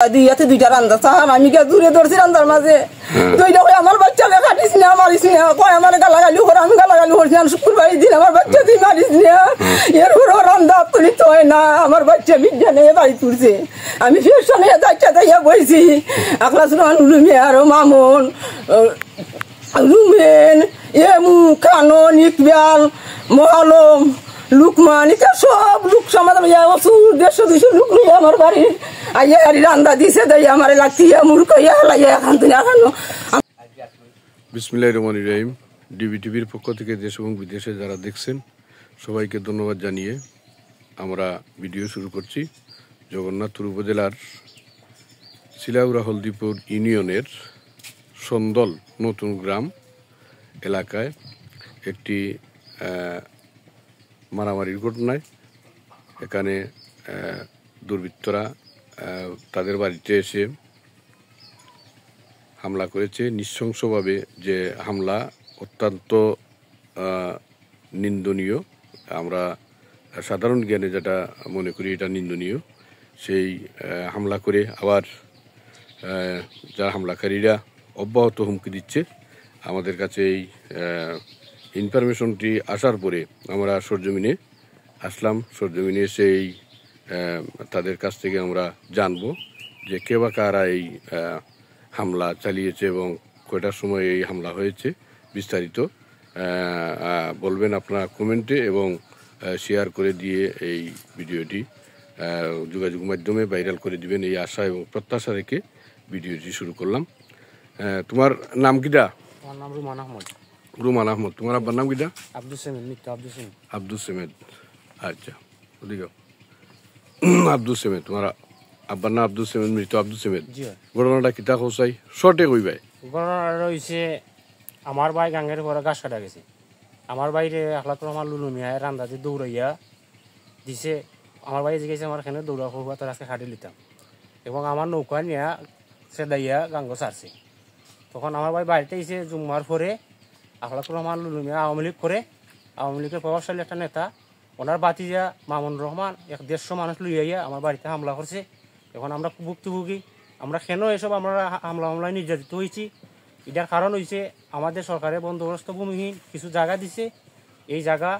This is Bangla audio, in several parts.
দিয়াতে দুইটা রান্দা চান আমি কে দূরে ধরছি রান্দার মাঝে দুইটা কই আমার বাচ্চা লে কাটিস না মারিস না কই আমার গালাগালি করে আমি গালাগালি করছি আমি শুক্রবার দিন আমার বাচ্চা দি মারিস না এর উপর রান্দা তুলি তো হয় না আমার বাচ্চা বিজ্ঞানে বাড়ি তুলছে আমি ফিউশনে যাইতে যাইয়া বইছি আকলাস রহমান রুমিয়া আর মামুন রুমেন এমু কানন ইকবাল মহালম লুকমান এটা সব লোক সমাজ দেড়শো দুইশো লোক নিয়ে আমার বাড়ি আইয়া হারি রান্দা দিছে তাই আমার লাগছি মূর্খ লাইয়া এখন তুমি এখনো। বিসমিল্লাহির রহমানির রহিম। ডিবিটিভির পক্ষ থেকে দেশ এবং বিদেশে যারা দেখছেন সবাইকে ধন্যবাদ জানিয়ে আমরা ভিডিও শুরু করছি। জগন্নাথপুর উপজেলার শিলাউড়া হলদিপুর ইউনিয়নের সন্দল নতুন গ্রাম এলাকায় একটি মারামারির ঘটনায় এখানে দুর্বৃত্তরা তাদের বাড়িতে এসে হামলা করেছে নৃশংসভাবে। যে হামলা অত্যন্ত নিন্দনীয়, আমরা সাধারণ জ্ঞানে যেটা মনে করি এটা নিন্দনীয়। সেই হামলা করে আবার যারা হামলাকারীরা অব্যাহত হুমকি দিচ্ছে। আমাদের কাছে এই ইনফরমেশনটি আসার পরে আমরা সরজমিনে আসলাম। সরজমিনে এসে এই তাদের কাছ থেকে আমরা জানব যে কে বা কারা এই হামলা চালিয়েছে এবং কয়টার সময় এই হামলা হয়েছে। বিস্তারিত বলবেন আপনারা কমেন্টে এবং শেয়ার করে দিয়ে এই ভিডিওটি যোগাযোগ মাধ্যমে ভাইরাল করে দিবেন এই আশা এবং প্রত্যাশা রেখে ভিডিওটি শুরু করলাম। তোমার নাম কিটা? আমার নাম রুমান আহমদ। রুমান আহমদ। তোমার আব্বার নাম কিটা? আব্দুল সেমেদ। মিত্র আব্দুল সেমেদ। আব্দুল সেমেদ। আচ্ছা, ওদিকে আব্দুল সেমেদ। তোমার আব্বার নাম আব্দুল সেমেদ, মৃত আব্দুল সেমেদ। ঘটনাটা কিতা কোসাই শর্টে কইবাই? ঘটনাটা রয়েছে আমার ভাই গাঙ্গের পরে গাছ কাটা গেছে। আমার বাইরে আখলাক রহমান লুলু মিয়া রান্দাতে দৌড়াইয়া দিছে। আমার ভাই জিজ্ঞেস আমার এখানে দৌড়া হওয়া তার আজকে হাঁটি লিতাম এবং আমার নৌকা নিয়ে সেদাইয়া গাঙ্গ ছাড়ছে। তখন আমার ভাই বাড়িতে এসে জুম্মার পরে আখলাক রহমান লুলু মিয়া আওয়ামী লীগ করে, আওয়ামী লীগের প্রভাবশালী একটা নেতা ওনার বাতিজা মামুন রহমান 150 মানুষ লইয়া আমার বাড়িতে হামলা করছে। এখন আমরা ভুক্তভোগী। আমরা কেন এসব আমরা হামলায় নির্যাতিত হয়েছি এটার কারণ হয়েছে আমাদের সরকারের বন্দোবস্ত ভূমিহীন কিছু জায়গা দিছে। এই জায়গা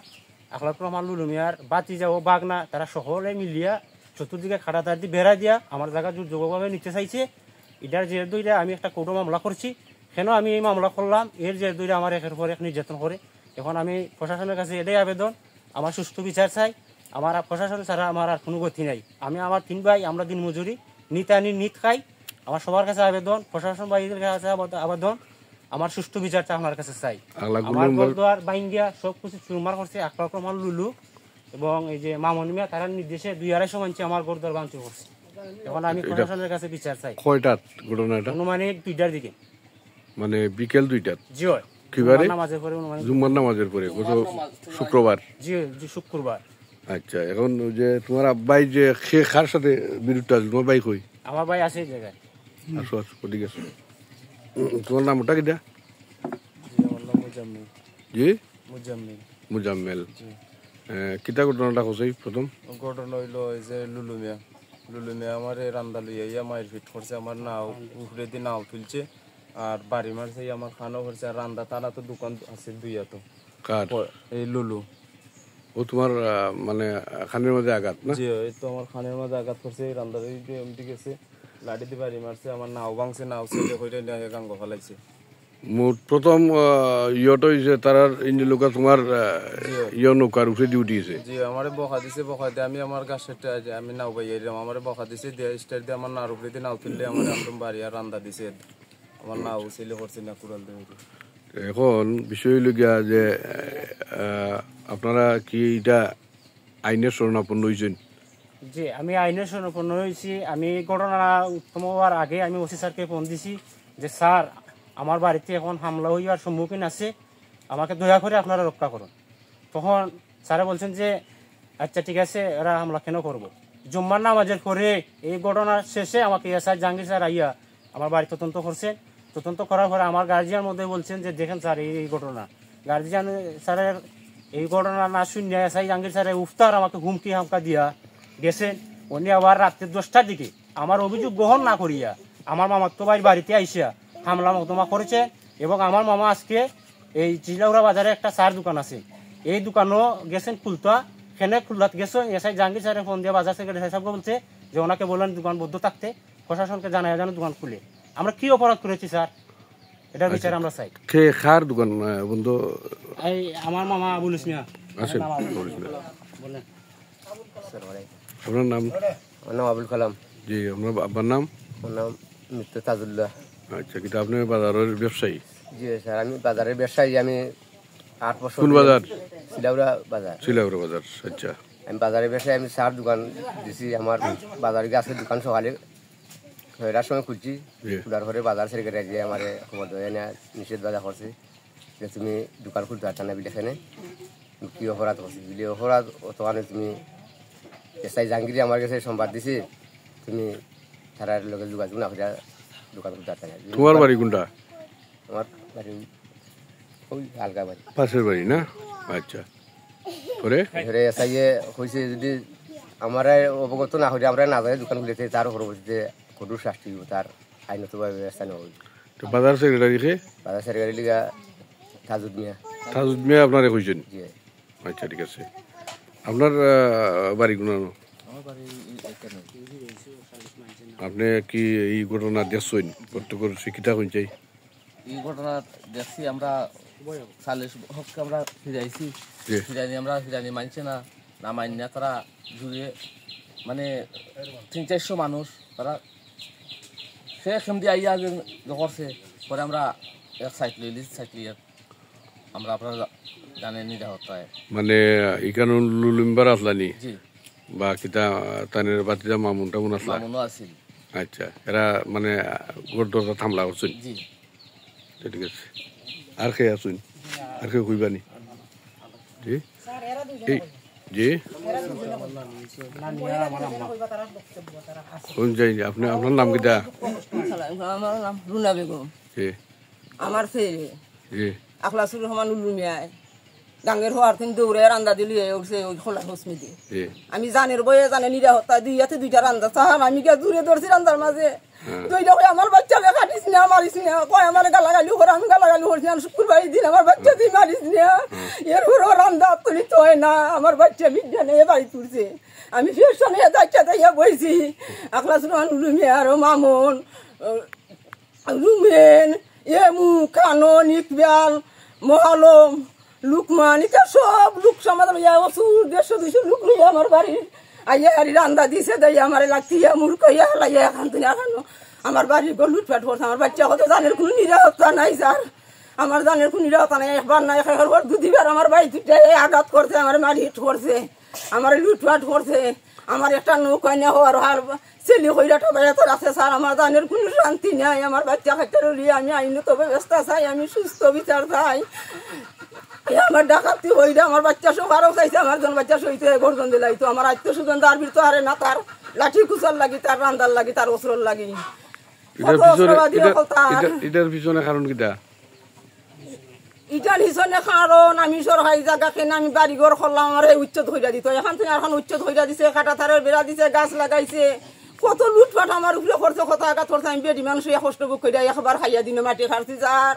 আখলাক রহমান লুলু মিয়ার বাতিজা ও বাগনা তারা সকলে মিলিয়া চতুর্দিকে খাটাতার দিয়ে বেড়া দিয়া আমার জায়গা জোরজবরভাবে নিতে চাইছে। এটার জের দইরে আমি একটা কোর্ট মামলা করছি। কেন আমি এই মামলা করলাম এর জের দইরে আমার একের পর এক নির্যাতন করে। এখন আমি প্রশাসনের কাছে এটাই আবেদন, আমার সুষ্ঠু বিচার চাই। আমার প্রশাসন ছাড়া আমার আর কোনো গতি নাই। আমি আমার 3 ভাই আমরা দিন মজুরি নিত আনি নিত খাই। আমার সবার কাছে আবেদন, প্রশাসন ভাইদের কাছে আবেদন, আমার সুষ্ঠু বিচারটা আপনার কাছে চাই। আমার গোলদুয়ার বাইঙ্গিয়া সব কিছু চুরমার করছে আখলাক রহমান লুলু এবং এই যে মামুন মিয়া তারা নির্দেশে 2-250 মানছে আমার গোলদুয়ার ভাঙচুর করছে। এখন আমি প্রশাসনের কাছে বিচার চাই। কয়টার ঘটনাটা? অনুমানিক 2টার দিকে, মানে বিকেল 2টার। জি হয়। কিবারে? নামাজের পরে, জুম্মার নামাজের পরে, গত শুক্রবার। জি শুক্রবার। আচ্ছা, এখন যে তোমার আব্বাই যে সে কার সাথে বিরুদ্ধ আছে? তোমার ভাই কই? আমার ভাই আছে এই জায়গায়। আসো আসো, ওদিকে আসো। তোমার নাম ওটা কিটা? জি মুজাম্মেল। কিতা ঘটনাটা কোসাই প্রথম? ঘটনা হইলো এই যে লুলু মিয়া আমার রান্দা লইয়া মায়ের ফিট করছে। আমার নাও উপরে দিয়ে নাও তুলছে আর বাড়ি মারছে আমার খানো করছে। আর রান্দা তারা তো দোকান আছে দুইয়া। তো কার? এই লুলু। ও তোমার মানে খানের মধ্যে আঘাত না? জি, এই তো আমার খানের মধ্যে আঘাত করছে। রান্দা এমটি গেছে, লাঠি দিয়ে বাড়ি মারছে। আমার নাও ভাঙছে, নাও ছেলে হইলে গাঙ্গ ফেলাইছে। মোট প্রথম ইয়ট হয়েছে তারার লোকা তোমার ইয় নৌকার উঠে ডিউটি আছে। জি, আমারে বকা দিছে। বকা দিয়ে আমি আমার গাছটা আমি নাও বাইয়া দিলাম। আমার বকা দিছে দিয়ে স্টার দিয়ে আমার নার উপরে দিয়ে নাও তুললে আমার একদম বাড়ি আর রান্দা দিছে। আমার নাও ছেলে করছে না কুড়াল দিয়ে। এখন বিষয় হইল গিয়া যে আপনারা কি এটা আইনের শরণাপন্ন হয়েছেন? জি, আমি আইনের শরণাপন্ন হয়েছি। আমি ঘটনা উত্তম হওয়ার আগে আমি ওসি স্যারকে ফোন দিছি যে স্যার আমার বাড়িতে এখন হামলা হইয়ার সম্মুখীন আছে, আমাকে দয়া করে আপনারা রক্ষা করুন। তখন স্যারে বলছেন যে আচ্ছা ঠিক আছে, এরা হামলা কেন করবো। জুম্মার নামাজের পরে এই ঘটনার শেষে আমাকে এসআই জাহাঙ্গীর স্যার আইয়া আমার বাড়ি তদন্ত করছেন। তদন্ত করার পরে আমার গার্জিয়ান মধ্যে বলছেন যে দেখেন স্যার এই ঘটনা। গার্জিয়ান স্যারের এই ঘটনা না শুনে এসআই জাহাঙ্গীর স্যারের উফতার আমাকে হুমকি হামকা দিয়া গেছেন। উনি আবার রাত্রে 10টার দিকে আমার অভিযোগ গ্রহণ না করিয়া আমার মামার তো ভাই বাড়িতে আইসা হামলা মোকদ্দমা করেছে এবং আমার মামা আজকে এই চিলাউড়া বাজারে একটা চার দোকান আছে, এই দোকানও গেছেন খুলতা, সেখানে খুলতাত গেছে। এসআই জাহাঙ্গীর স্যারের ফোন দিয়ে বাজার সেক্রেটারি সাহেবকে বলছে যে ওনাকে বললেন দোকান বদ্ধ থাকতে, প্রশাসনকে জানায় যেন দোকান খুলে। আমরা কি অপরাধ করেছি স্যার, এটার বিচার আমরা চাই। খার দোকান বন্ধ? এই আমার মামা আবুল ইসমিয়া। আসেন, বলেন আপনার নাম? আমার নাম আবুল কালাম। জি, আপনার আব্বার নাম? আমার নাম মিত্র তাজুল্লাহ। আচ্ছা, কিন্তু আপনি বাজারের ব্যবসায়ী? জি স্যার, আমি বাজারের ব্যবসায়ী। আমি 8 বছর। কোন বাজার? চিলাউড়া বাজার। চিলাউড়া বাজার। আচ্ছা, আমি বাজারের ব্যবসায়ী। আমি চার দোকান দিছি। আমার বাজারে আজকে দোকান সকালে 6টার সময় খুলছি। খোলার পরে বাজার সেক্রেটারি যে আমার খবর দেয় না, নিষেধাজ্ঞা করছে যে তুমি দোকান খুলতে পারছ না বিলে। এখানে কি অপরাধ করছি বিলে অপরাধ অতখানে তুমি এসআই জাহাঙ্গীর আমার কাছে সংবাদ দিছে তুমি থানার লোকে যোগাযোগ না করে দোকান খুলতে পারছ না। তোমার বাড়ি কোনটা? আমার বাড়ি ওই আলগা বাড়ি, পাশের বাড়ি না? আচ্ছা, পরে এসআই হয়েছে যদি আমার অবগত না হলে আমরা না জানি দোকান খুলেছে, তার পরবর্তীতে কঠোর শাস্তি তার আইনতভাবে ব্যবস্থা নেওয়া হবে। তো বাজার সেক্রেটারিকে? বাজার সেক্রেটারি লিগা তাজুদ মিয়া। তাজুদ মিয়া আপনারে কইছেন? জি। আচ্ছা, ঠিক আছে। আপনার বাড়ি কোন? আপনি কি এই ঘটনা দেখছেন? প্রত্যক্ষ শিক্ষিতা হয়ে যাই এই ঘটনা দেখছি আমরা। 40 হককে আমরা ফিরাইছি, ফিরাইনি আমরা ফিরাইনি মানছে না, না মানি না তারা জুড়ে মানে 300-400 মানুষ তারা সে খেমদি আইয়া আগে করছে। পরে আমরা এক সাইড লইলি, সাইড লিয়ে আমরা আপনারা জানেন নিরাপত্তায় মানে এখানে লুলিম্বার আসলানি জি বা কিতা তানের বাতিজা মামুন টামুন আসলা? মামুনও আছিল। আচ্ছা, এরা মানে গোড়দরটা থামলা করছেন? জি। ঠিক আছে। আর খেয়ে আসুন, আর খেয়ে কইবানি? জি জি, কোন যাই আপনি? আপনার নাম কিটা? আমার নাম রুনা বেগম। জি আমার ছেলে জি আখলাসুর রহমান উলুমিয়ায় গাঙ্গের হওয়ার কিন্তু দৌড়ে রান্দা দিলি উঠছে ওই খোলা হসমিতে। জি, আমি জানের বয়ে জানে নিরাপত্তা দুইয়াতে দুইটা রান্দা চাহান আমি কে দূরে ধরছি রান্দার মাঝে। দুইটা কই আমার বাচ্চা লে কাটিস না, মারিস না, কয় আমার গালাগালি করে, আমি গালাগালি করছি। আমি শুক্রবার দিন আমার বাচ্চা দিয়ে মারিস না, এর উপরও রান্দা তুলিতে হয় না। আমার বাচ্চা বিজ্ঞানে বাড়ি তুলছে, আমি ফিরশনে দাচ্চা দাইয়া বইছি। আখলাসুর রহমান উলুমিয়া আর মামুন রুমেন এমু কানন ইকবাল মহালম লুকমান এটা সব লোক সমাজ লইয়া 100-150 লোক লইয়া আমার বাড়ি আইয়া হারি রান্দা দিছে দেয় আমার লাগতি মূর্খ ইয়া লাইয়া এখন তুই এখানো আমার বাড়ি গো লুটপাট করছে। আমার বাচ্চা কত জানের কোনো নিরাপত্তা নাই স্যার, আমার জানের কোনো নিরাপত্তা নাই। একবার না একবার দুদিবার আমার বাড়ি দুইটা আঘাত করছে, আমার মারি হিট করছে, আমার লুটপাট করছে। আমার একটা নৌকা না হওয়ার হার ছেলে হইরা ঠবাইয়া তো রাখছে স্যার। আমার জানের কোনো শান্তি নাই। আমার বাচ্চা খাইতে রলিয়ে আমি আইনত ব্যবস্থা চাই, আমি সুস্থ বিচার চাই। আমার ডাকাতি হইলে আমার বাচ্চা সব আরো চাইছে, আমার জন বাচ্চা সইতে গর্জন দিলাই তো আমার আত্মীয় স্বজন তার ভিতর আরে না, তার লাঠি কুচার লাগি, তার রান্দার লাগি, তার অস্ত্রর লাগি। এটার পিছনে কারণ কিটা? ইটার হিসনে কারণ আমি সরকারি জায়গা কেন আমি বাড়িঘর করলাম, আমার এই উচ্চত হইয়া দিত। এখন থেকে এখন উচ্চত হইয়া দিছে, কাটা তারের বেড়া দিছে, গাছ লাগাইছে, কত লুটপাট আমার উপরে করছে, কত আঘাত করছে। আমি বেটি মানুষ কষ্ট কইরা একবার খাইয়া দিনে মাটি খাচ্ছি যার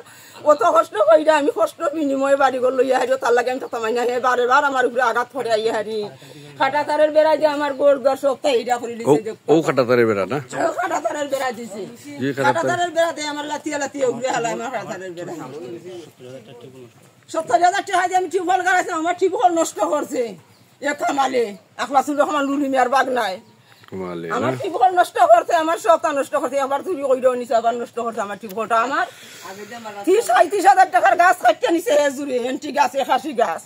অত কষ্ট কইরা আমি কষ্ট বিনিময়ে বাড়িঘর লইয়া হারি, তার লাগে আমি তথামাই না বারে বার আমার উপরে আঘাত করে আইয়া হারি। কাটা তারের বেড়া দিয়ে আমার গোড় দর সপ্তাহে এইটা করে দিছে। ও কাটা তারের বেড়া না? কাটা তারের বেড়া দিছে, কাটা তারের বেড়া দিয়ে আমার লাতিয়ে লাতিয়ে উপরে হালাই আমার কাটা তারের বেড়া। 70,000 টাকা দিয়ে আমি টিউবওয়েল গাড়াইছি, আমার টিউবওয়েল নষ্ট করছে এ কামালে আখলাসুর রহমান লুলুমিয়ার বাগ নাই। আমার টিউবওয়েল নষ্ট করছে, আমার সবটা নষ্ট করছে। আবার চুরি কইরাও নিছে, আবার নষ্ট করছে আমার টিউবওয়েলটা। আমার 30-35,000 টাকার গাছ কাটতে নিছে জুড়ে, এন্টি গাছ 81 গাছ।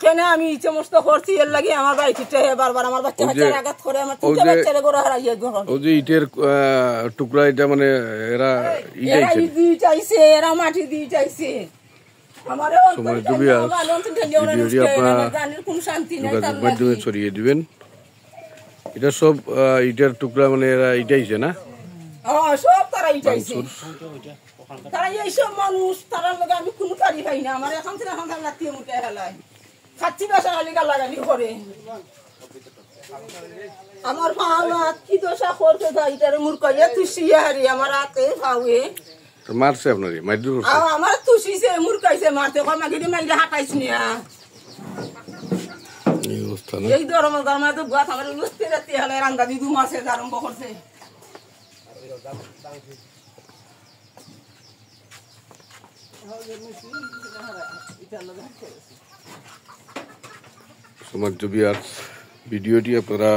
কেন আমি এই সমস্ত করছি এর লাগে আমার বাড়ি ফিরতে বারবার আমার বাচ্চা বাচ্চার আঘাত করে, আমার তিনটা বাচ্চার গড় হারাইয়া গেল। ওই যে ইটের টুকরা, এটা মানে এরা দিয়ে চাইছে, এরা মাটি দিয়ে চাইছে। আমার কোন শান্তি নেই, মাধ্যমে ছড়িয়ে দিবেন। এটা সব ইটের টুকরা, মানে এরা ইটাইছে না? সব তারা ইটাইছে, তারা এইসব মানুষ, তারা লোক আমি কোনো কারি পাই না। আমার এখন থেকে এখন লাতিয়ে মুটে হেলায় খাচ্ছি বেসারালি গালাগালি করে। আমার ভালো কি দশা করতে যাইটারে মুরকাইয়া তুষিয়া হারি আমার হাতে ভাবে তো মারছে আপনারে মাইদুর করছে আমার তুষিছে মুরকাইছে মারতে কর মাগিদি মাইরে হাঁটাইছ নিয়া এই অবস্থা না এই দরমা দরমা তো গাছ আমার লুস্তে রাতে হলে রান্দা দিদু মাছে আরম্ভ করছে সমাজ বিয়ার্স ভিডিওটি আপনারা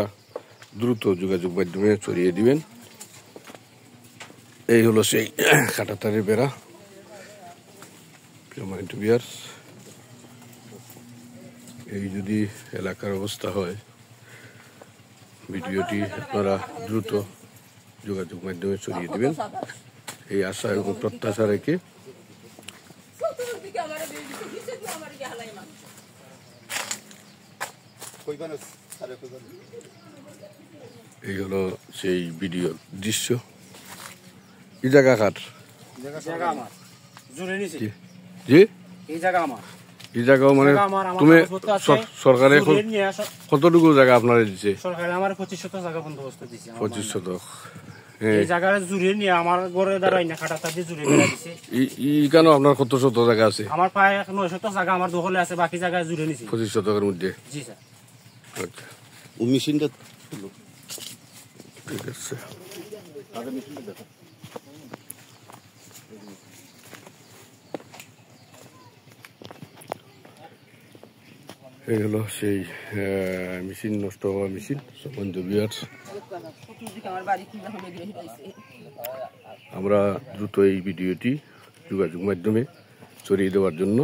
দ্রুত যোগাযোগ মাধ্যমে ছড়িয়ে দিবেন। এই হলো সেই কাঁটাতারের বেড়া। সমাজ বিয়ার্স এই যদি এলাকার অবস্থা হয় ভিডিওটি আপনারা দ্রুত যোগাযোগ মাধ্যমে ছড়িয়ে দিবেন এই আশা এবং প্রত্যাশা রেখে এই হলো সেই ভিডিও দৃশ্য। এই জায়গা কার? জায়গা আমার জুড়ে নিছি জি এই জায়গা আমার এই জায়গা মানে তুমি সরকারে কতটুকু জায়গা আপনারা দিচ্ছে? সরকারে আমার 2500 জায়গা বন্দোবস্ত দিছে 2500 এই জায়গাটা জুড়ে নিয়ে আমার ঘরে দাঁড়াই না খাটাটা দিয়ে জুড়ে বেড়া দিছে কেন আপনার কত শত জায়গা আছে? আমার প্রায় 900 জায়গা আমার দখলে আছে বাকি জায়গায় জুড়ে নিছি 2500 মধ্যে। জি স্যার আচ্ছা ও মেশিনটা ঠিক আছে এই হলো সেই মেশিন নষ্ট হওয়া মেশিন। সম্বন্ধ বিয়ার্স আমরা দ্রুত এই ভিডিওটি যোগাযোগ মাধ্যমে ছড়িয়ে দেওয়ার জন্য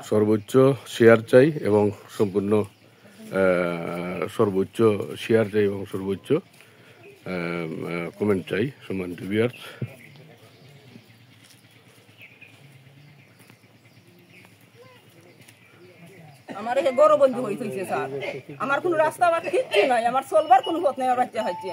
সর্বোচ্চ শেয়ার চাই এবং সম্পূর্ণ সর্বোচ্চ শেয়ার চাই এবং সর্বোচ্চ কমেন্ট চাই। সম্মানিত ভিউয়ার্স আমার এই বড় বন্ধু হইতেছে স্যার আমার কোনো রাস্তা বাট কিচ্ছু নাই আমার চলবার কোনো পথ নাই আমার বাচ্চা হচ্ছে